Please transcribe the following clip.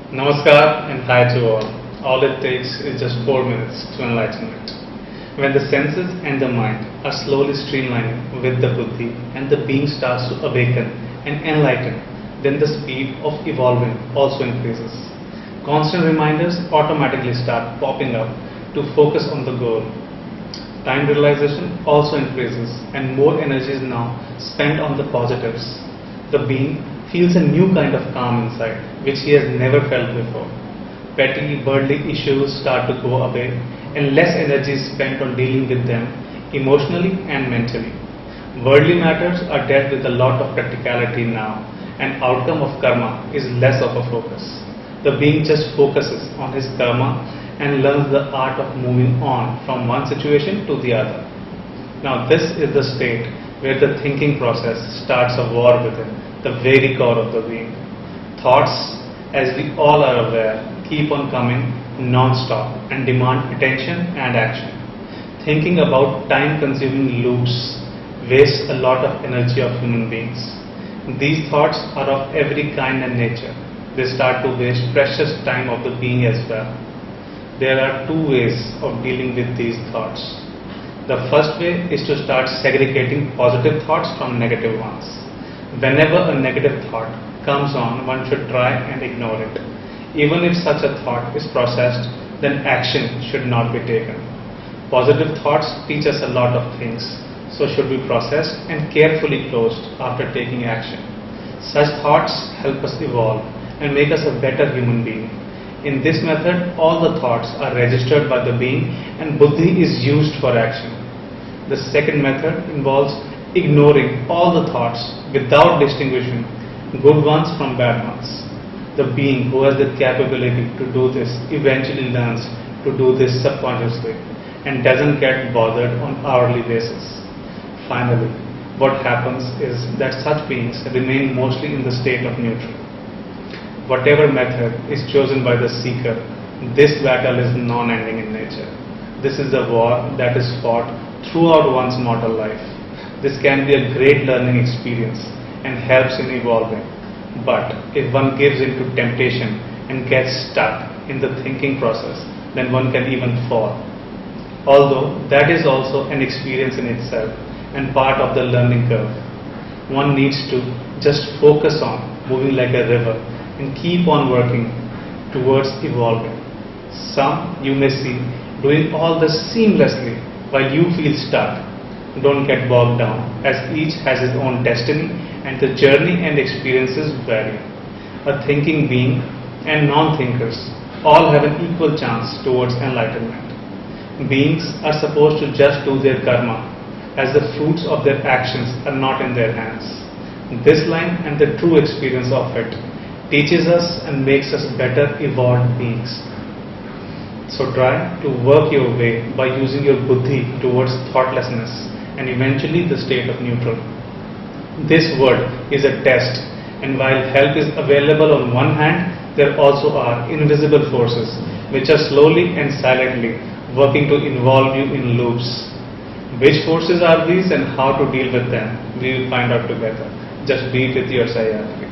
Namaskar and hi to all. All it takes is just 4 minutes to enlightenment. When the senses and the mind are slowly streamlining with the buddhi and the being starts to awaken and enlighten, then the speed of evolving also increases. Constant reminders automatically start popping up to focus on the goal. Time realization also increases and more energy is now spent on the positives. The being feels a new kind of calm inside which he has never felt before. Petty worldly issues start to go away and less energy is spent on dealing with them emotionally and mentally. Worldly matters are dealt with a lot of practicality now and outcome of karma is less of a focus. The being just focuses on his karma and learns the art of moving on from one situation to the other. Now this is the state where the thinking process starts a war within the very core of the being. Thoughts, as we all are aware, keep on coming non-stop and demand attention and action. Thinking about time-consuming loops wastes a lot of energy of human beings. These thoughts are of every kind and nature. They start to waste precious time of the being as well. There are two ways of dealing with these thoughts. The first way is to start segregating positive thoughts from negative ones. Whenever a negative thought comes on, one should try and ignore it. Even if such a thought is processed, then action should not be taken. Positive thoughts teach us a lot of things, so should be processed and carefully closed after taking action. Such thoughts help us evolve and make us a better human being. In this method, all the thoughts are registered by the being and buddhi is used for action. The second method involves ignoring all the thoughts without distinguishing good ones from bad ones. The being who has the capability to do this eventually learns to do this subconsciously and doesn't get bothered on hourly basis. Finally, what happens is that such beings remain mostly in the state of neutral. Whatever method is chosen by the seeker, this battle is non-ending in nature. This is the war that is fought throughout one's mortal life. This can be a great learning experience and helps in evolving. But if one gives in to temptation and gets stuck in the thinking process, then one can even fall. Although that is also an experience in itself and part of the learning curve. One needs to just focus on moving like a river and keep on working towards evolving. Some you may see doing all this seamlessly while you feel stuck. Don't get bogged down as each has his own destiny and the journey and experiences vary. A thinking being and non-thinkers all have an equal chance towards enlightenment. Beings are supposed to just do their karma as the fruits of their actions are not in their hands. This line and the true experience of it teaches us and makes us better evolved beings. So try to work your way by using your buddhi towards thoughtlessness and eventually the state of neutral. This word is a test, and while help is available on one hand, there also are invisible forces which are slowly and silently working to involve you in loops. Which forces are these and how to deal with them, we will find out together. Just be with your Sayatri.